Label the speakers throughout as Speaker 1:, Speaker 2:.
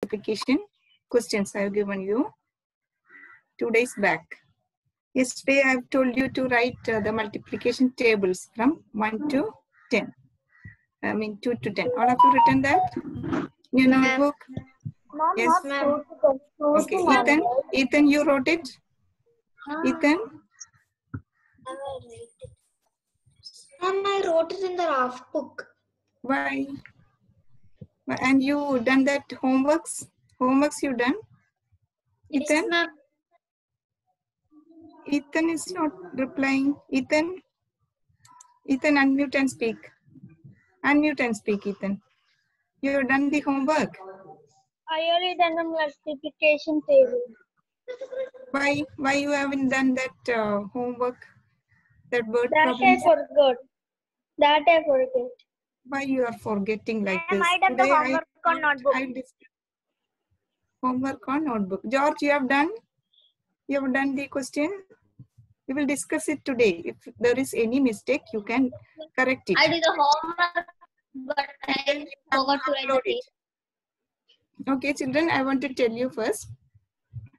Speaker 1: multiplication questions I have given you 2 days back. Yesterday I have told you to write the multiplication tables from 1 to 10. I mean 2 to 10. All of you written that? New notebook? Yes,
Speaker 2: ma'am.
Speaker 1: Okay, Ethan, you wrote it? Ethan?
Speaker 2: And I wrote it in the draft book.
Speaker 1: Why? And you done that homeworks? Homeworks you done? Ethan?
Speaker 2: Yes, ma'am.
Speaker 1: Ethan is not replying. Ethan, unmute and speak. Unmute and speak, Ethan. You have done the homework.
Speaker 2: I already done the multiplication table.
Speaker 1: Why you haven't done that homework? That word
Speaker 2: That
Speaker 1: problems?
Speaker 2: I forgot.
Speaker 1: Why you are forgetting like this?
Speaker 2: I done the homework on notebook.
Speaker 1: Homework on notebook. George, you have done? You have done the question? We will discuss it today. If there is any mistake, you can correct it.
Speaker 2: I did the homework, but I forgot to write it.
Speaker 1: Okay, children, I want to tell you first.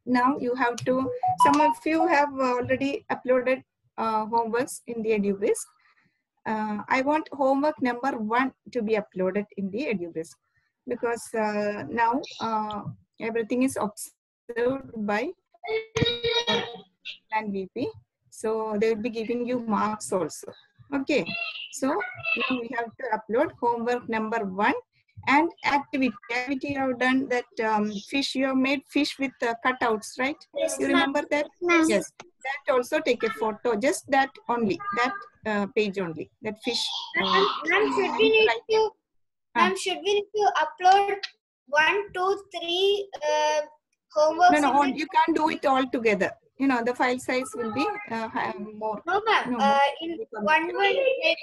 Speaker 1: Now you have to, some of you have already uploaded homeworks in the EduBrisk. I want homework number 1 to be uploaded in the EduBrisk because now everything is observed by and VP. So they will be giving you marks also. Okay. So now we have to upload homework number 1 and activity. Activity you have done that fish, you have made fish with cutouts, right?
Speaker 2: Yes,
Speaker 1: You remember that? Yes. That also take a photo, just that only, that page only, that fish.
Speaker 2: Ma'am, should we need to upload 1, 2, 3 homeworks?
Speaker 1: No, you can't do it all together. You know, the file size will be more.
Speaker 2: No, ma'am. In one will take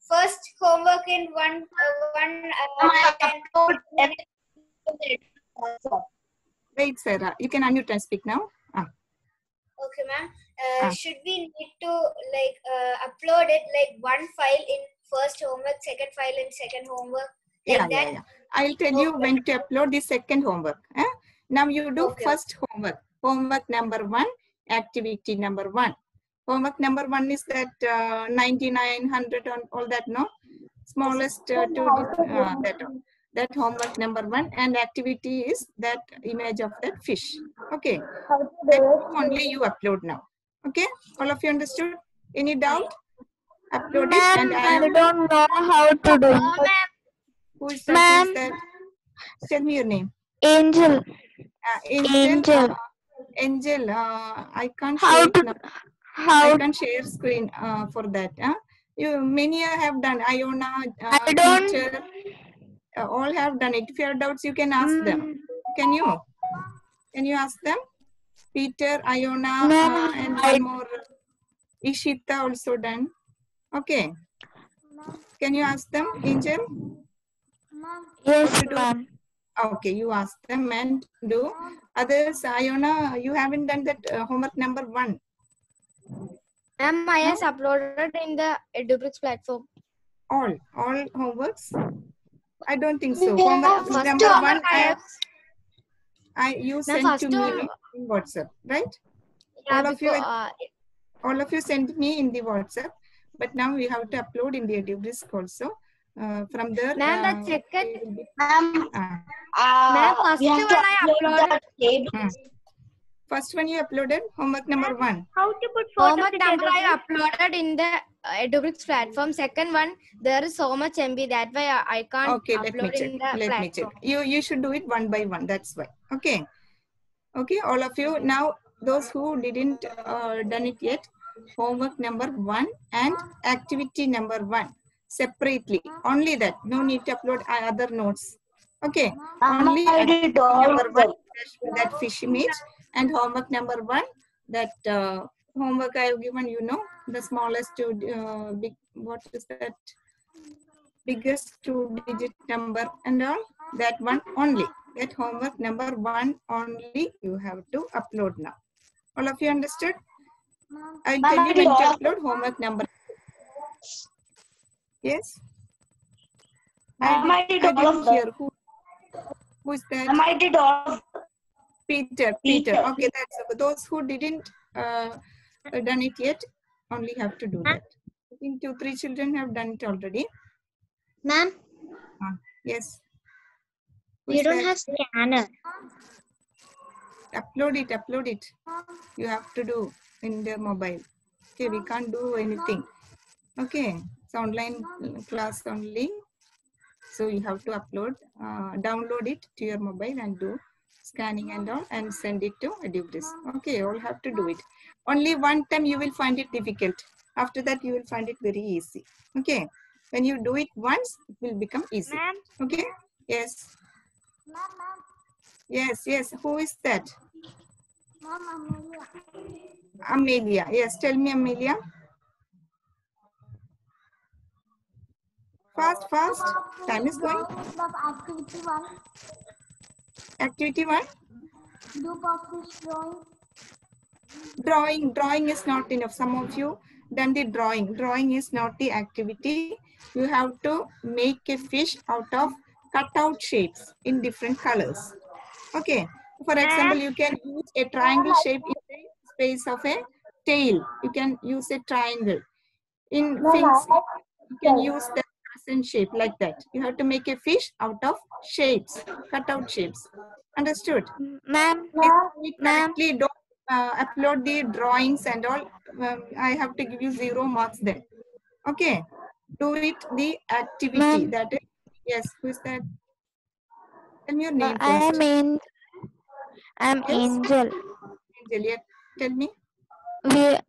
Speaker 2: first homework in one.
Speaker 1: Wait, Sarah. You can unmute and speak now.
Speaker 2: Okay, ma'am. Should we need to upload it like one file in first homework, second file in second homework?
Speaker 1: Yeah. I'll tell you when to upload the second homework. Now you do first homework. Homework number 1, activity number 1. Homework number 1 is that 99, 100 and all that, no? Smallest that homework number 1, and activity is that image of that fish. Okay. That only you upload now. Okay. All of you understood? Any doubt? Upload it and
Speaker 2: I don't know how to do.
Speaker 1: Who is that? Who is that? Tell me your name.
Speaker 2: Angel.
Speaker 1: Angel. I can't share it now. I can't share screen for that. Many have done. Iona, teacher, all have done it. If you have doubts, you can ask them. Can you? Can you ask them? Peter, Iona, and one more. Ishita also done. Okay. Can you ask them, Angel?
Speaker 2: Yes, ma'am.
Speaker 1: Okay, you ask them and do. Others, Iona, you haven't done that homework number 1.
Speaker 2: Ma'am, I has uploaded in the EduBrisk platform.
Speaker 1: All homeworks? I don't think so. Homework number 1, you sent to me in WhatsApp, right?
Speaker 2: Yeah,
Speaker 1: all of you sent me in the WhatsApp, but now we have to upload in the EduBrisk also. From there,
Speaker 2: ma'am, the second.
Speaker 1: Ma'am,
Speaker 2: first one I uploaded.
Speaker 1: First one you uploaded, homework number 1.
Speaker 2: How to put homework number I uploaded in the EduBrisk platform. Second one, there is so much MB, that why I can't upload in the platform.
Speaker 1: Let me check. You should do it one by one. That's why. Okay. Okay, all of you. Now, those who didn't done it yet, homework number 1 and activity number 1 separately. Only that. No need to upload other notes. Okay. Only activity number 1, that fish image, and homework number 1, that homework I have given, you know, the smallest big, what is that? Biggest 2-digit number and all, that one only. That homework number 1 only you have to upload now. All of you understood? I'll tell you when to upload homework number. Yes? I didn't hear who Who is that?
Speaker 3: I did all.
Speaker 1: Peter. Okay, that's okay. Those who didn't done it yet only have to do that. I think 2-3 children have done it already.
Speaker 2: Ma'am,
Speaker 1: Yes. Who
Speaker 2: we
Speaker 1: is
Speaker 2: don't
Speaker 1: that?
Speaker 2: have scanner.
Speaker 1: Upload it. You have to do in the mobile. Okay, we can't do anything. Okay, it's online class only. So you have to upload, download it to your mobile and do scanning and all and send it to EduBris. Okay, you all have to do it. Only one time you will find it difficult. After that you will find it very easy. Okay, when you do it once, it will become easy. Okay, yes. Yes. Who is that? Amelia. Yes, tell me, Amelia. Fast. Time is going. Activity 1. Drawing is not enough. Some of you done the drawing. Drawing is not the activity. You have to make a fish out of cutout shapes in different colors. Okay. For example, you can use a triangle shape in the space of a tail. You can use a triangle. In fins, you can use the crescent shape like that. You have to make a fish out of shapes, cutout shapes. Understood?
Speaker 2: Ma'am,
Speaker 1: Correctly, don't upload the drawings and all. I have to give you 0 marks there. Okay. Do it the activity. That is, yes. Who is that? Tell me your name first.
Speaker 2: I'm
Speaker 1: Yes?
Speaker 2: Angel.
Speaker 1: Angel, yeah. Tell me.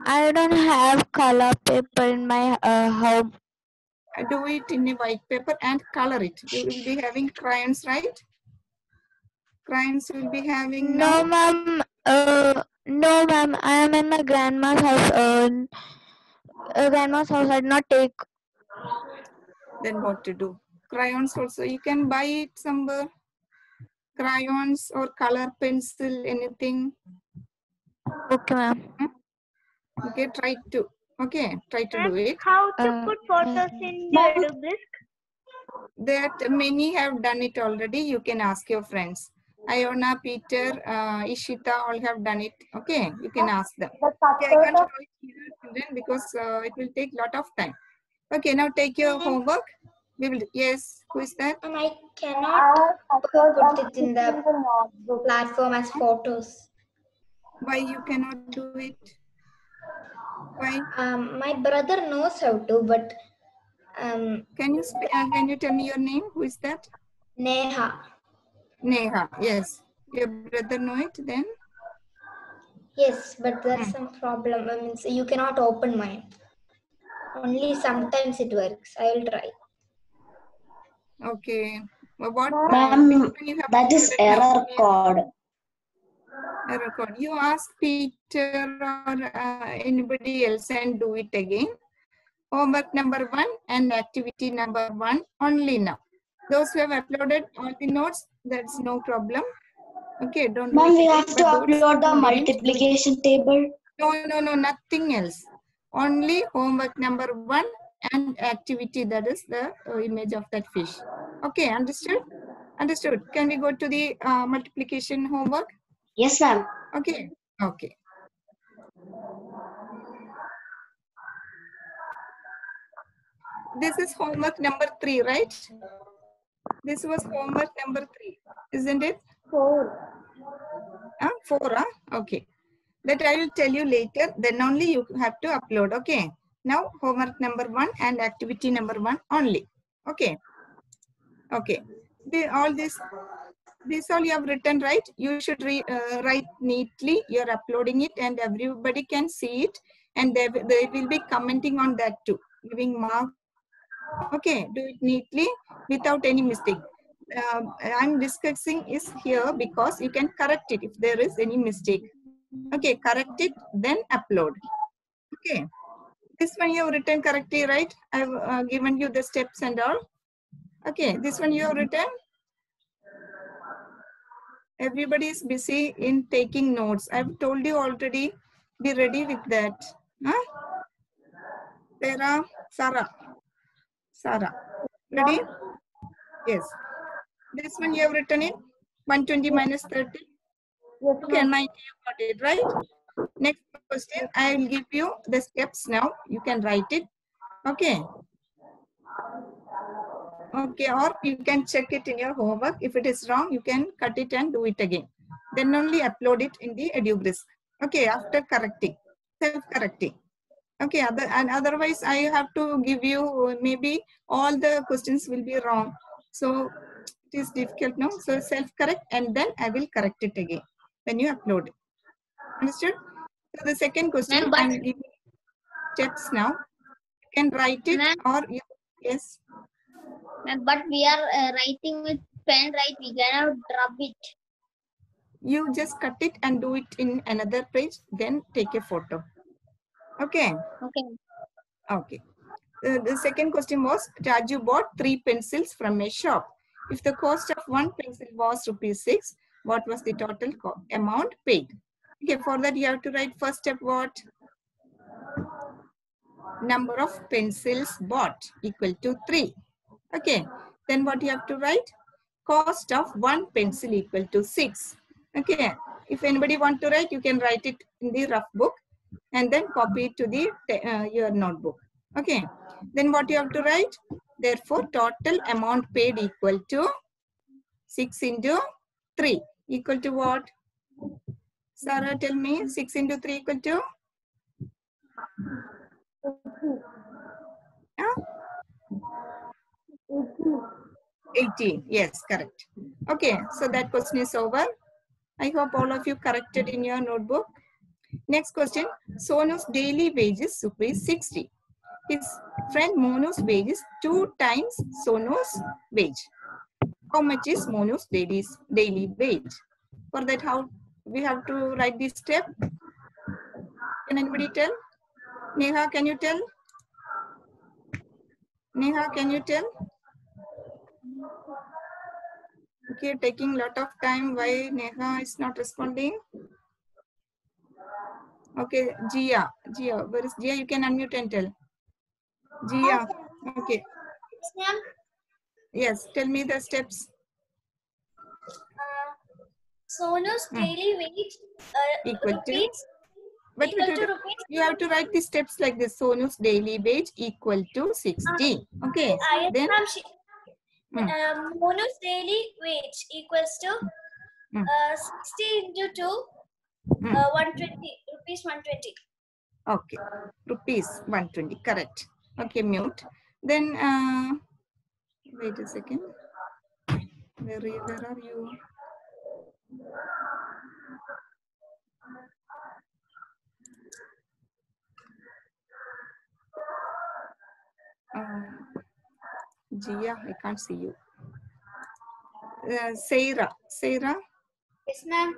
Speaker 2: I don't have color paper in my home.
Speaker 1: Do it in a white paper and color it. You will be having crayons, right? Crayons you will be having now.
Speaker 2: No, ma'am. No, ma'am. I am in my grandma's house. Grandma's house. I did not take.
Speaker 1: Then what to do? Crayons also. You can buy it somewhere. Crayons or color pencil, anything.
Speaker 2: Okay, ma'am.
Speaker 1: Okay, try to. Okay, try to do it.
Speaker 4: How to put photos in the EduBris?
Speaker 1: That many have done it already. You can ask your friends. Iona, Peter, Ishita all have done it. Okay, you can ask them. Okay, I can't show it here, children, because it will take lot of time. Okay, now take your homework. We will. Yes, who is that?
Speaker 2: And I cannot put it in the platform as photos.
Speaker 1: Why you cannot do it? Why?
Speaker 2: My brother knows how to, but
Speaker 1: Can you tell me your name? Who is that?
Speaker 2: Neha.
Speaker 1: Neha. Yes. Your brother know it then?
Speaker 2: Yes, but there's some problem. I mean, so you cannot open mine. Only sometimes it works. I will try.
Speaker 1: Okay. Well, what?
Speaker 3: Ma'am, that is error code.
Speaker 1: Error code. You ask Peter or anybody else and do it again. Homework number 1 and activity number 1 only now. Those who have uploaded all the notes, that's no problem. Okay, don't
Speaker 3: Ma'am,
Speaker 1: do
Speaker 3: we
Speaker 1: it.
Speaker 3: have to upload the multiplication table.
Speaker 1: No, nothing else. Only homework number 1 and activity, that is the image of that fish. Okay, understood? Understood. Can we go to the multiplication homework?
Speaker 3: Yes, ma'am.
Speaker 1: Okay. Okay. This is homework number 3, right? This was homework number 3, isn't it? 4. 4, okay. That I will tell you later. Then only you have to upload. Okay. Now homework number 1 and activity number 1 only. Okay. Okay. All this all you have written, right? You should write neatly. You're uploading it and everybody can see it. And they will be commenting on that too, giving marks. Okay. Do it neatly without any mistake. I'm discussing is here because you can correct it if there is any mistake. Okay, correct it, then upload. Okay. This one you have written correctly, right? I've given you the steps and all. Okay, this one you have written. Everybody is busy in taking notes. I've told you already. Be ready with that. Huh? Sarah. Ready? Yes. This one you have written it. 120 minus 30. Okay, 90, you got it, right? Next question, I will give you the steps now. You can write it. Okay. Okay, or you can check it in your homework. If it is wrong, you can cut it and do it again. Then only upload it in the EduBrisk. Okay, after correcting, self-correcting. Okay, and otherwise I have to give you maybe all the questions will be wrong. So it is difficult now. So self-correct and then I will correct it again when you upload it. Understood? So the second question, I'm giving steps now. You can write it or you, yes.
Speaker 4: But we are writing with pen, right? We cannot rub it.
Speaker 1: You just cut it and do it in another page, then take a photo. Okay.
Speaker 4: Okay.
Speaker 1: Okay. The second question was, Raju bought 3 pencils from a shop. If the cost of one pencil was ₹6, what was the total amount paid? Okay, for that you have to write first step what? Number of pencils bought equal to 3. Okay, then what you have to write? Cost of one pencil equal to 6. Okay, if anybody want to write, you can write it in the rough book and then copy it to the your notebook. Okay, then what you have to write? Therefore, total amount paid equal to 6 into 3 equal to what? Sarah, tell me 6 into 3 equal to? 18. Yes, correct. Okay, so that question is over. I hope all of you corrected in your notebook. Next question. Sonu's daily wage is ₹60. His friend Monu's wage is 2 times Sonu's wage. How much is Monu's daily wage? For that, how we have to write this step? Can anybody tell? Neha, can you tell? Neha, can you tell? Okay, taking lot of time. Why Neha is not responding? Okay, Gia, where is Gia? You can unmute and tell. Gia, okay. Yes, tell me the steps.
Speaker 2: Sonu's daily wage
Speaker 1: Equal to?
Speaker 2: rupees,
Speaker 1: But
Speaker 2: equal to rupees.
Speaker 1: you have to write the steps like this. Sonu's daily wage equal to 60. Okay, then?
Speaker 2: Monu's daily wage equals to 60 into 2, 120, rupees 120.
Speaker 1: Okay, rupees 120, correct. Okay, mute. Then, wait a second. Where are you? Gia, I can't see you. Sarah.
Speaker 2: Yes, ma'am.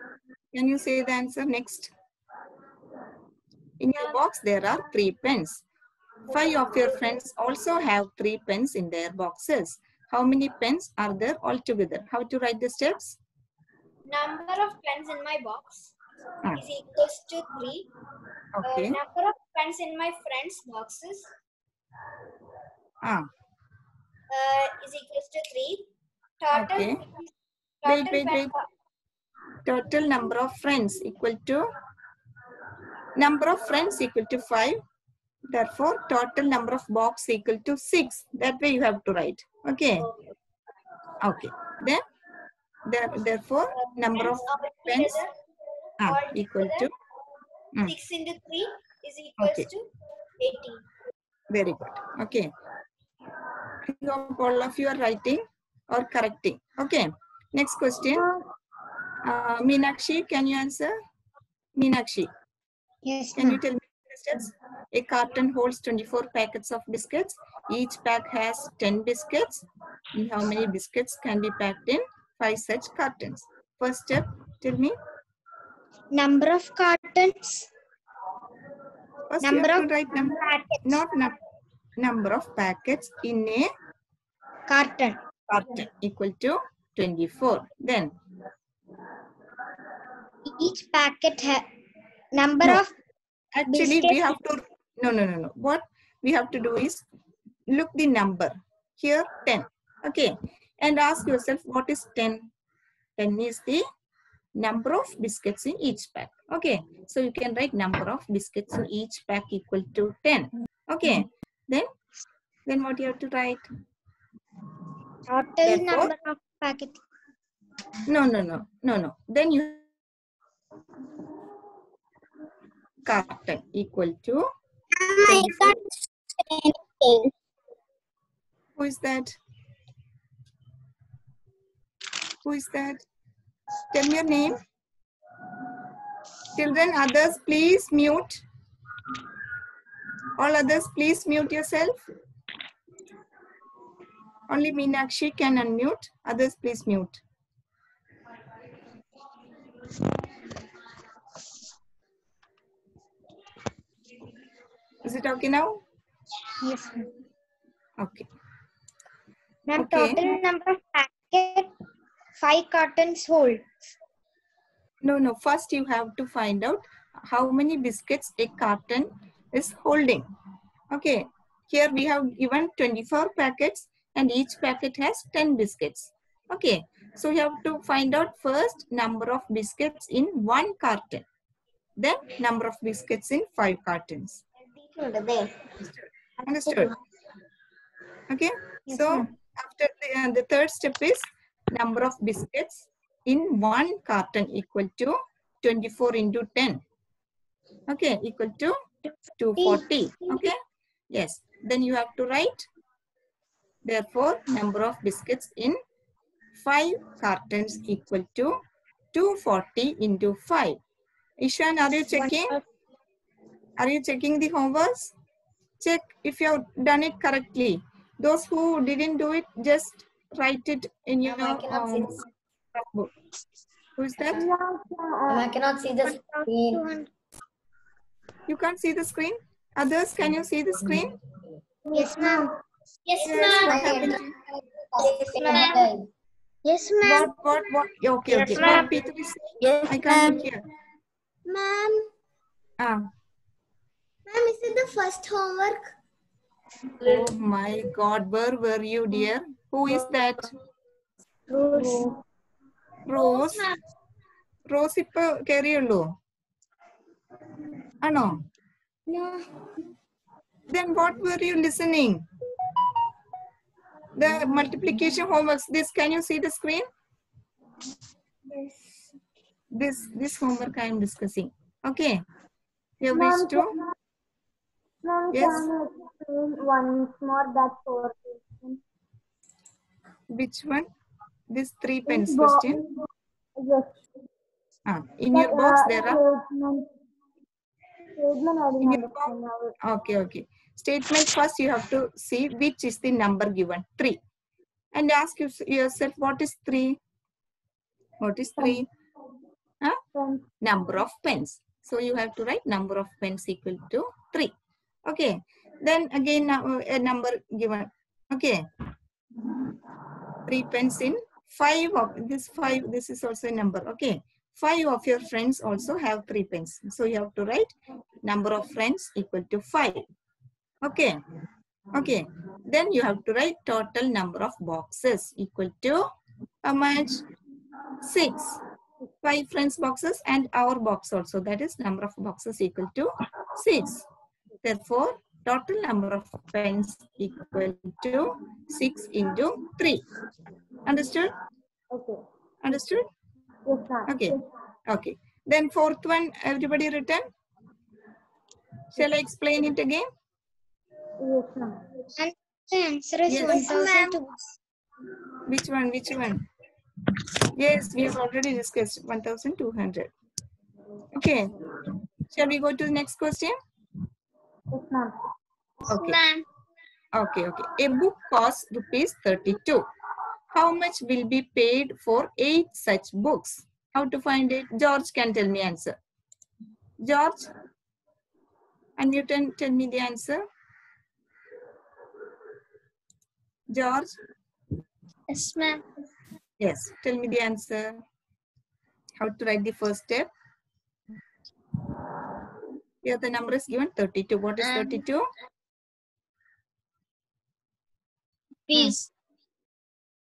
Speaker 1: Can you say the answer next? In your box, there are 3 pens. 5 of your friends also have 3 pens in their boxes. How many pens are there altogether? How to write the steps?
Speaker 2: Number of pens in my box is equals to 3.
Speaker 1: Okay.
Speaker 2: Number of pens in my friends' boxes is equals to 3. Total.
Speaker 1: Okay. Wait. Total number of friends equal to? Number of friends equal to 5. Therefore, total number of box equal to 6. That way you have to write. Okay. Okay. Then, therefore, number of pens equal to
Speaker 2: 6 into 3 is equals to 18.
Speaker 1: Very good. Okay. I hope all of you are writing or correcting. Okay. Next question. Meenakshi, can you answer? Meenakshi.
Speaker 3: Yes,
Speaker 1: Can you tell me the steps? A carton holds 24 packets of biscuits. Each pack has 10 biscuits. And how many biscuits can be packed in 5 such cartons? First step, tell me.
Speaker 3: Number of cartons.
Speaker 1: First you have to write number of packets in a
Speaker 3: Carton.
Speaker 1: equal to 24. Then
Speaker 3: Each packet has number of
Speaker 1: actually
Speaker 3: biscuits.
Speaker 1: we have to no. What we have to do is look the number here 10. Okay, and ask yourself what is 10. 10 is the number of biscuits in each pack. Okay, so you can write number of biscuits in each pack equal to 10. Okay, then what you have to write?
Speaker 3: Total
Speaker 1: Therefore,
Speaker 3: number of packets.
Speaker 1: no. Then you carton equal to 24. Who is that? Who is that? Tell me your name. Children, others, please mute. All others, please mute yourself. Only Meenakshi can unmute. Others, please mute. Is it okay now?
Speaker 3: Yes, ma'am.
Speaker 1: Okay.
Speaker 3: Ma'am,
Speaker 1: Okay.
Speaker 3: total number of packet 5 cartons hold.
Speaker 1: No. First, you have to find out how many biscuits a carton is holding. Okay. Here we have given 24 packets and each packet has 10 biscuits. Okay. So you have to find out first number of biscuits in one carton. Then number of biscuits in 5 cartons. Understood? Okay.
Speaker 3: Yes,
Speaker 1: So
Speaker 3: ma'am.
Speaker 1: after the third step is number of biscuits in one carton equal to 24 into 10. Okay, equal to 240. Okay. Yes. Then you have to write. Therefore, number of biscuits in 5 cartons equal to 240 into 5. Ishan, are you checking? Are you checking the homeworks? Check if you have done it correctly. Those who didn't do it, just write it in your book. Who is that?
Speaker 5: I cannot see the screen.
Speaker 1: You can't see the screen? Others, can you see the screen?
Speaker 3: Yes, ma'am.
Speaker 2: Yes,
Speaker 1: Yes, what
Speaker 2: ma'am.
Speaker 1: happened to you?
Speaker 3: Yes, ma'am.
Speaker 1: What? Okay.
Speaker 3: Yes,
Speaker 1: What
Speaker 3: ma'am.
Speaker 1: Peter is saying?
Speaker 5: Yes,
Speaker 1: I can't hear.
Speaker 2: Ma'am,
Speaker 1: Ah.
Speaker 2: is it the first homework?
Speaker 1: Oh my God, where were you, dear? Who is that? Rose. Rose ഇപ്പൊ കേറിയുള്ളൂ. ആണോ?
Speaker 2: No.
Speaker 1: Then what were you listening? The multiplication homeworks. This, can you see the screen?
Speaker 2: Yes.
Speaker 1: This homework I am discussing. Okay. You have reached to? Yes.
Speaker 2: Once more that 4.
Speaker 1: Which one? This 3 pence question.
Speaker 2: Yes.
Speaker 1: In your box there are. In your box. Okay. Statement first you have to see which is the number given. 3. And ask yourself, what is 3? What is 3? Number of pens. So you have to write number of pens equal to 3. Okay. Then again a number given. Okay. 3 pens in 5 of this 5. This is also a number. Okay. 5 of your friends also have 3 pens. So you have to write number of friends equal to 5. Okay. Okay. Then you have to write total number of boxes equal to how much? 6. 5 friends boxes and our box also. That is number of boxes equal to 6. Therefore, total number of pens equal to 6 into 3. Understood?
Speaker 2: Okay.
Speaker 1: Understood?
Speaker 2: Yes, ma'am.
Speaker 1: Okay. Then fourth one, everybody written? Shall I explain it again?
Speaker 2: Yes, ma'am.
Speaker 3: And the answer is
Speaker 1: Yes.
Speaker 3: 1002.
Speaker 1: Which one? Yes, we have already discussed 1200. Okay. Shall we go to the next question?
Speaker 2: Yes, ma'am.
Speaker 1: Okay. Okay. A book costs ₹32. How much will be paid for 8 such books? How to find it? George can tell me answer. George, and you can tell me the answer. George?
Speaker 4: Yes, ma'am.
Speaker 1: Yes, tell me the answer. How to write the first step? Here the number is given 32. What is 32?
Speaker 4: Please.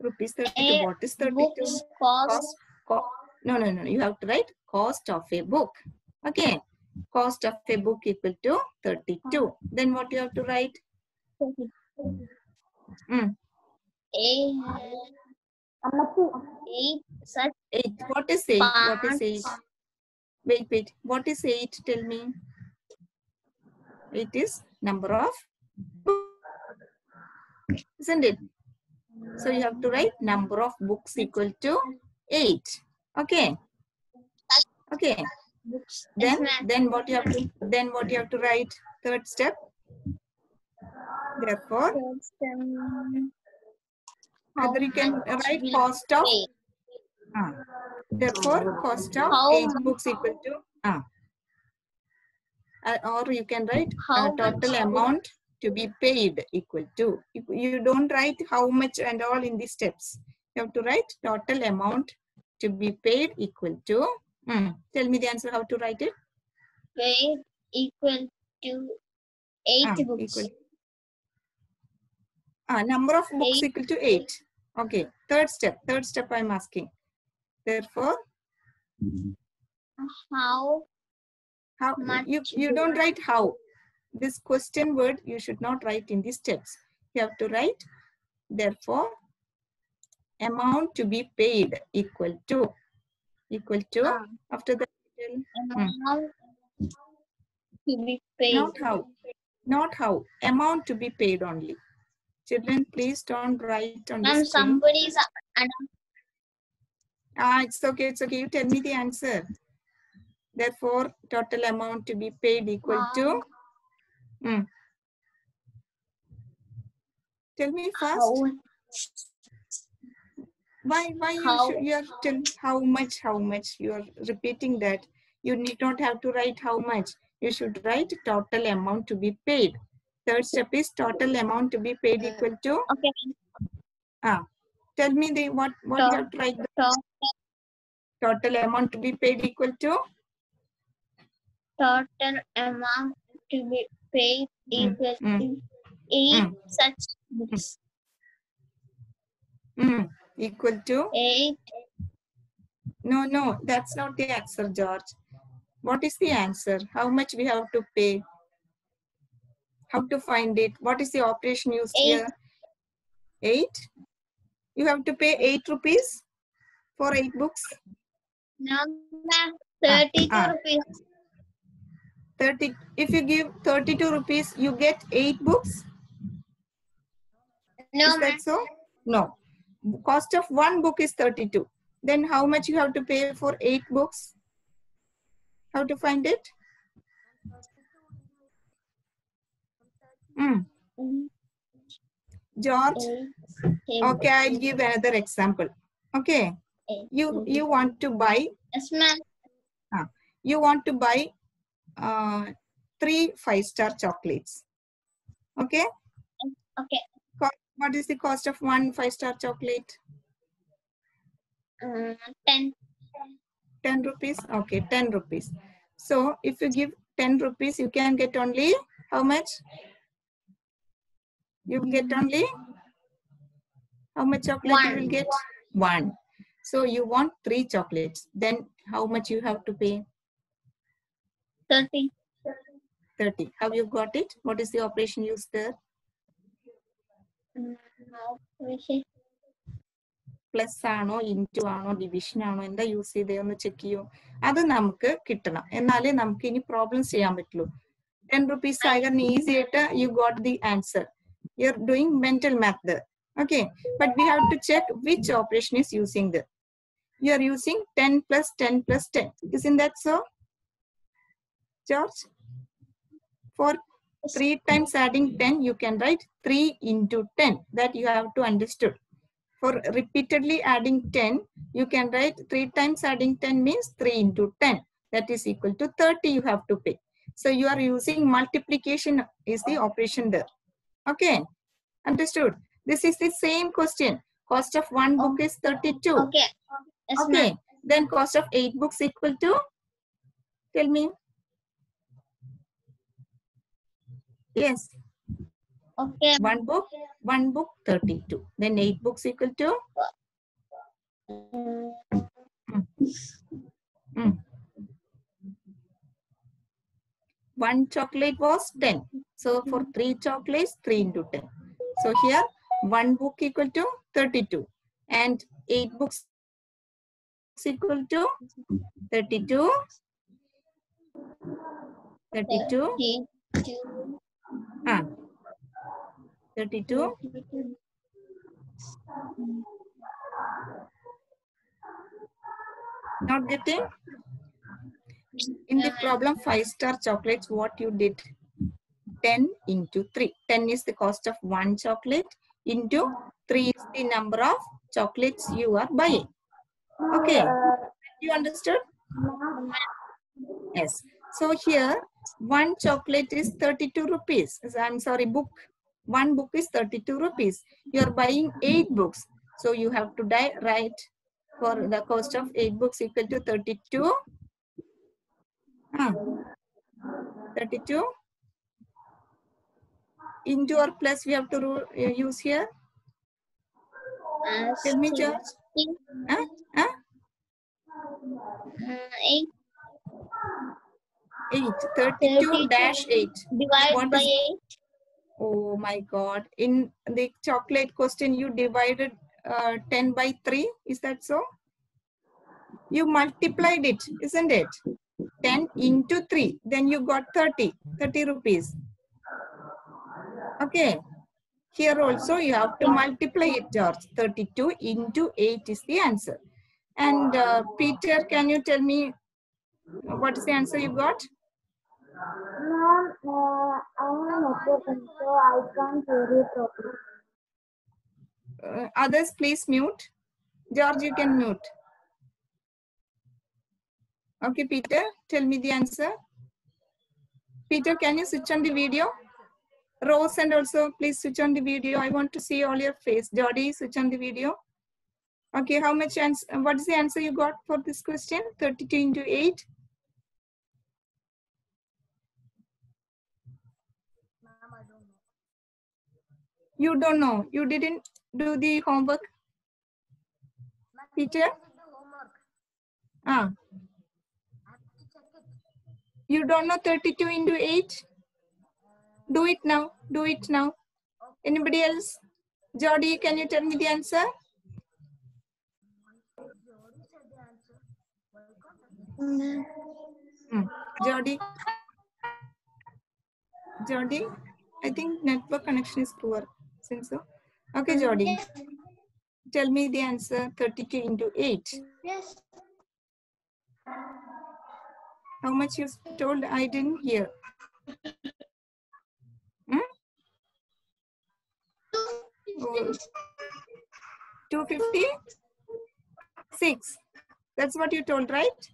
Speaker 1: Rupees 32.
Speaker 4: A
Speaker 1: What is 32?
Speaker 4: books cost
Speaker 1: No. You have to write cost of a book. Okay. Cost of a book equal to 32. Then what you have to write? Mm.
Speaker 4: 8 such
Speaker 1: 8. What is 8? What is
Speaker 4: parts.
Speaker 1: 8? Wait. What is 8? Tell me. 8 is number of books, isn't it? So you have to write number of books equal to 8. Okay. Okay.
Speaker 4: Books.
Speaker 1: Then what you have to write? Third step. Therefore, either you can write cost of. Therefore, cost of
Speaker 4: How
Speaker 1: 8 books equal to. Or you can write total amount to be paid equal to. You don't write how much and all in the steps. You have to write total amount to be paid equal to. Tell me the answer, how to write it.
Speaker 4: paid equal to 8 books.
Speaker 1: Equal. Number of books
Speaker 4: 8.
Speaker 1: equal to 8. Okay. Third step I'm asking. Therefore,
Speaker 4: How much
Speaker 1: you don't write how. This question word you should not write in the steps. You have to write, therefore, amount to be paid equal to after that.
Speaker 4: amount to be paid.
Speaker 1: Not how. Amount to be paid only. Children, please don't write on the screen.
Speaker 4: Somebody's
Speaker 1: It's okay. You tell me the answer. Therefore, total amount to be paid equal to. Tell me first. Why you are telling how much you are repeating that? You need not have to write how much. You should write total amount to be paid. Third step is total amount to be paid equal to.
Speaker 4: Okay.
Speaker 1: Tell me what you have to write. Total amount to be paid equal to.
Speaker 4: Total amount to be paid equal to 8 such books.
Speaker 1: Equal to
Speaker 4: 8.
Speaker 1: No, that's not the answer, George. What is the answer? How much we have to pay? How to find it? What is the operation used
Speaker 4: 8.
Speaker 1: here? 8? You have to pay 8 rupees for 8 books?
Speaker 4: No, ma'am. 32 rupees.
Speaker 1: 30. If you give 32 rupees, you get 8 books?
Speaker 4: No,
Speaker 1: is that so? No. Cost of 1 book is 32. Then how much you have to pay for 8 books? How to find it? George? Okay, I'll give another example. Okay. You want to buy.
Speaker 4: Yes, ma'am.
Speaker 1: You want to buy 3 5-star chocolates. Okay?
Speaker 4: Okay.
Speaker 1: What is the cost of 1 5-star chocolate?
Speaker 4: 10.
Speaker 1: 10 rupees? Okay, 10 rupees. So, if you give 10 rupees, you can get only how much? You will get only how much chocolate you will get? 1. So, you want 3 chocolates. Then, how much you have to pay?
Speaker 4: 30.
Speaker 1: 30. Have you got it? What is the operation used there? Plus ആണോ into ആണോ division ആണോ എന്താ use ചെയ്തതെന്ന് check ചെയ്യൂ. അത് നമുക്ക് കിട്ടണം. എന്നാലേ നമുക്ക് ഇനി പ്രോബ്ലംസ് ചെയ്യാൻ പറ്റുള്ളൂ. 10 rupees ആയാലും ഈസി ആയിട്ട് you got the answer. You're doing mental math there. Okay. But we have to check which operation is using there. You are using 10 plus 10 plus 10. Isn't that so? George? For 3 times adding 10, you can write 3 into 10. That you have to understood. For repeatedly adding 10, you can write 3 times adding 10 means 3 into 10. That is equal to 30 you have to pay. So you are using multiplication is the operation there. Okay. Understood? This is the same question. Cost of 1 book is 32.
Speaker 4: Okay. Yes,
Speaker 1: okay. Then cost of 8 books equal to? Tell me. Yes.
Speaker 4: Okay.
Speaker 1: 1 book 32. Then 8 books equal to? One chocolate was 10. So for 3 chocolates, 3 into 10. So here, 1 book equal to 32. And 8 books equal to 32. 32. 32. Not getting? In the problem 5-star chocolates, what you did? 10 into 3. 10 is the cost of 1 chocolate into 3 is the number of chocolates you are buying. Okay. You understood? Yes. So here 1 chocolate is 32 rupees. I'm sorry, book. 1 book is 32 rupees. You are buying 8 books. So you have to write for the cost of 8 books equal to 32. 32 into or plus we have to use here. Tell me, George. 8. 32 dash 8.
Speaker 4: Divided by 8.
Speaker 1: Oh my God. In the chocolate question, you divided 10 by 3. Is that so? You multiplied it, isn't it? 10 into 3. Then you got 30 rupees. Okay. Here also you have to multiply it, George. 32 into 8 is the answer. And Peter, can you tell me what is the answer you got?
Speaker 3: Ma'am, I'm not open, so I can't hear you properly.
Speaker 1: Others, please mute. George, you can mute. Okay, Peter, tell me the answer. Peter, can you switch on the video? Rose, and also please switch on the video. I want to see all your face. Jody, switch on the video. Okay, how much answer? What is the answer you got for this question? 32 into 8. You don't know. You didn't do the homework. Peter? You don't know 32 into 8? Do it now. Do it now. Anybody else? Jody, can you tell me the answer? Jody? Jody? I think network connection is poor. Since so. Okay, Jody. Tell me the answer. 32 into 8.
Speaker 3: Yes.
Speaker 1: How much you told? I didn't hear. 256. That's what you told, right?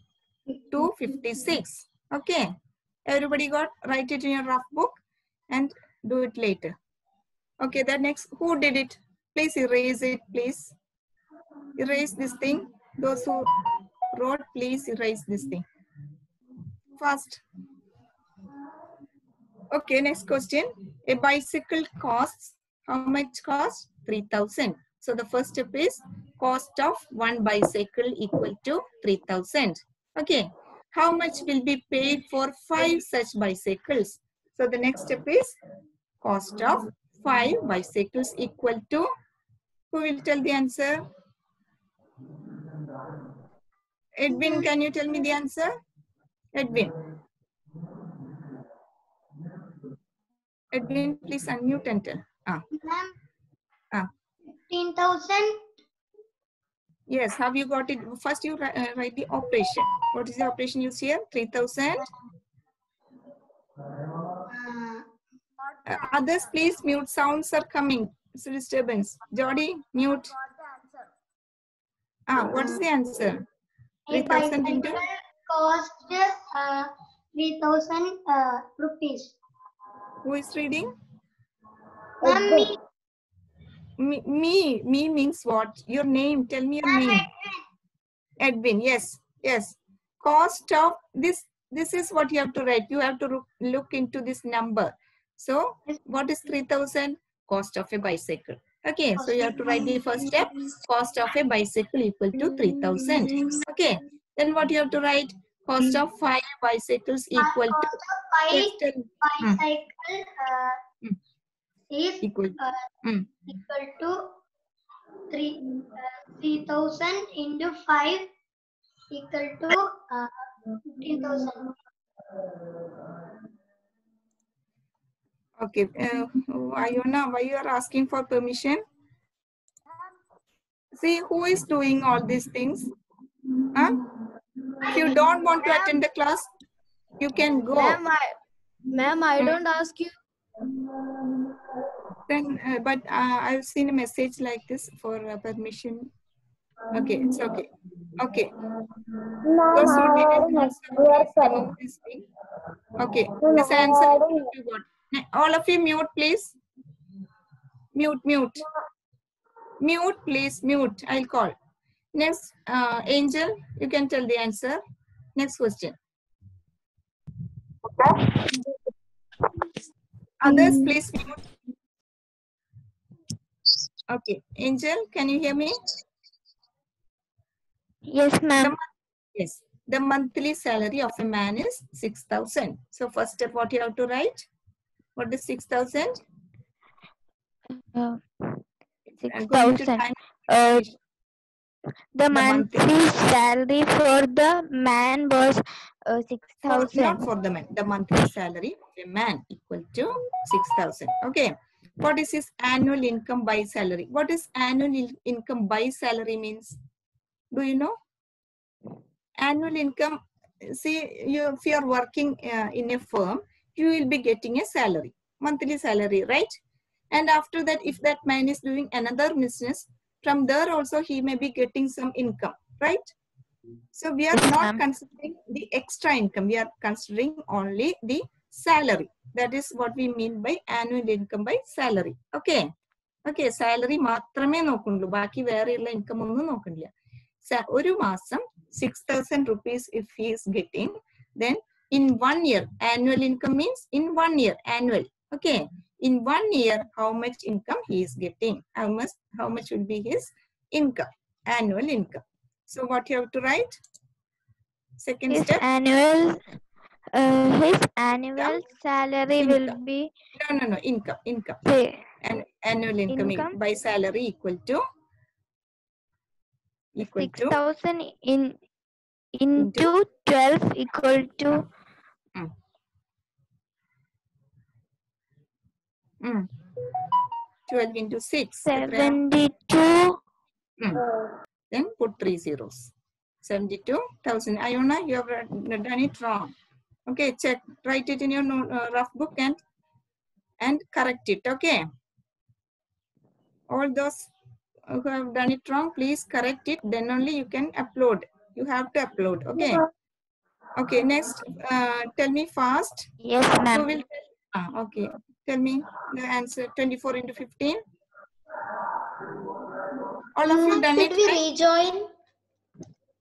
Speaker 1: 256. Okay. Everybody got? Write it in your rough book and do it later. Okay, the next, who did it? Please erase it, please. Erase this thing. Those who wrote, please erase this thing. Fast. Okay, next question. A bicycle costs, how much cost? 3,000. So the first step is cost of one bicycle equal to 3,000. Okay. How much will be paid for 5 such bicycles? So the next step is cost of 5 bicycles equal to, who will tell the answer? Edwin, can you tell me the answer? Edwin. Edwin, please unmute and tell.
Speaker 3: Ma'am, 15,000.
Speaker 1: Yes, have you got it? First you write the operation. What is the operation you see here? 3,000. Others, please mute. Sounds are coming. It's a disturbance. Jody, mute. What is the answer? 3,000 into?
Speaker 3: Cost 3,000 rupees.
Speaker 1: Who is reading?
Speaker 3: Ma'am,
Speaker 1: Me means what? Your name. Tell me your name. Edwin. Yes. Yes. Cost of this. This is what you have to write. You have to look into this number. So what is 3,000? Cost of a bicycle. Okay. So you have to write the first step. Cost of a bicycle equal to 3,000. Okay. Then what you have to write? Cost of 5 bicycles equal to.
Speaker 3: Cost of 5
Speaker 1: Yes, tell me.
Speaker 3: bicycle is
Speaker 1: Equal.
Speaker 3: equal to 3,000 into 5 equal to 15,000.
Speaker 1: Okay. Iona, why you are asking for permission? See, who is doing all these things? Huh? If you don't want to attend the class, you can go.
Speaker 5: Ma'am, I don't ask you.
Speaker 1: Then, but I've seen a message like this for permission. Okay, it's okay. Okay. Those who didn't answer some of this thing. Okay, this answer you got. All of you mute, please. Mute, mute. Mute, please, mute. I'll call. Next, Angel, you can tell the answer. Next question. Others, please mute. Okay, Angel, can you hear me?
Speaker 4: Yes, ma'am.
Speaker 1: Yes, the monthly salary of a man is 6,000. So first step, what you have to write? What is 6,000?
Speaker 4: 6,000. The monthly salary for the man was 6,000.
Speaker 1: Not for the man. The monthly salary of a man equal to 6,000. Okay. What is his annual income by salary? What is annual income by salary means? Do you know? Annual income. See, if you are working in a firm, you will be getting a salary, monthly salary, right? And after that, if that man is doing another business, from there also he may be getting some income, right? So we are not considering the extra income. We are considering only the salary. That is what we mean by annual income by salary. Okay. Okay. Salary മാത്രമേ നോക്കുള്ളൂ. ബാക്കി വേറെയുള്ള income ഒന്നും നോക്കണില്ല. ഒരു മാസം 6,000 rupees if he is getting, then in 1 year, annual income means in 1 year, annual. Okay. In 1 year, how much income he is getting? How much will be his income, annual income? So what you have to write? Second
Speaker 4: His
Speaker 1: step.
Speaker 4: His annual salary will be.
Speaker 1: No. Income. And annual income by salary equal to
Speaker 4: 6,000 into 12 equal to
Speaker 1: 12 into 6.
Speaker 4: 72.
Speaker 1: Then put 3 zeros. 72,000. Iona, you have done it wrong. Okay, check. Write it in your rough book and correct it. Okay. All those who have done it wrong, please correct it. Then only you can upload. You have to upload. Okay. Okay. Next, tell me fast.
Speaker 4: Yes, ma'am.
Speaker 1: Okay. Tell me the answer. 24 into 15. All of you done it.
Speaker 3: Should we rejoin?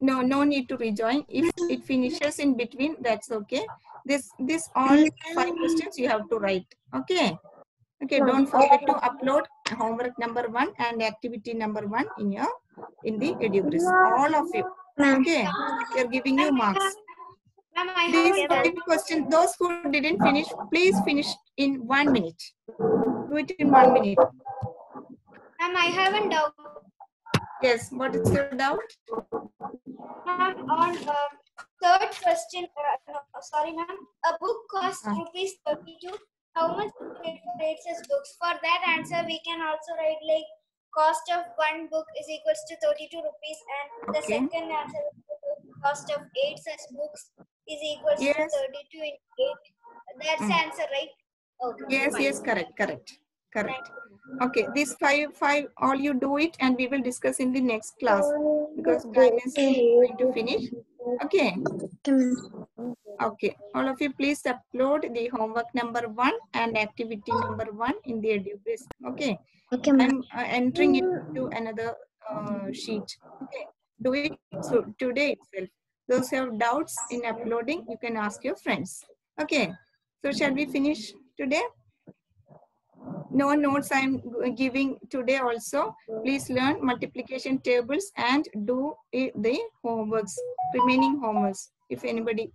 Speaker 1: No need to rejoin. If it finishes in between, that's okay. This all 5 questions you have to write. Okay. Okay. Don't forget to upload homework number 1 and activity number 1 in the EduBrisk. All of you. Okay. We are giving you marks. These 5 questions, those who didn't finish, please finish in 1 minute. Do it in 1 minute.
Speaker 2: Ma'am, I have a doubt.
Speaker 1: Yes. What is your doubt?
Speaker 2: Ma'am, on third question, sorry ma'am, a book costs rupees 32. How much is paid for 8 such books? For that answer, we can also write like cost of 1 book is equals to 32 rupees, and the second answer is cost of 8 such books is equals to 32 into 8. That's the answer, right? Okay.
Speaker 1: Yes, fine. Yes, correct. Okay, these five, all you do it, and we will discuss in the next class because time is going to finish. Okay. Okay, all of you please upload the homework number 1 and activity number 1 in the EduBrisk. Okay. Okay, I'm entering it to another sheet. Okay, do it so today itself. Those who have doubts in uploading, you can ask your friends. Okay, so shall we finish today? No notes I'm giving today also. Please learn multiplication tables and do the homeworks. remaining homeworks if anybody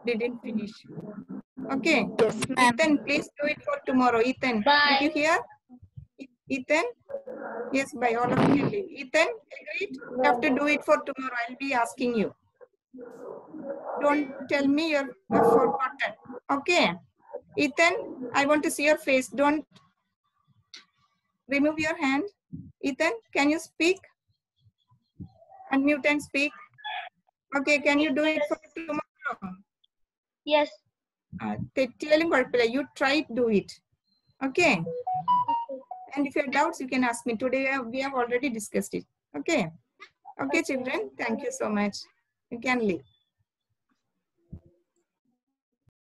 Speaker 1: didn't finish. Okay.
Speaker 5: Yes, ma'am.
Speaker 1: Ethan, please do it for tomorrow. Ethan,
Speaker 4: Bye.
Speaker 1: did you hear? Ethan? Yes, by all of you can leave. Ethan, agreed? You have to do it for tomorrow. I'll be asking you. Don't tell me you're forgotten. Okay. Ethan, I want to see your face. Don't remove your hand. Ethan, can you speak? Unmute and speak. Okay, can you do it for tomorrow?
Speaker 4: Yes.
Speaker 1: തെറ്റിയാലും കുഴപ്പമില്ല. You try to do it. Okay. And if you have doubts, you can ask me. Today we have already discussed it. Okay. Okay, children. Thank you so much. You can leave.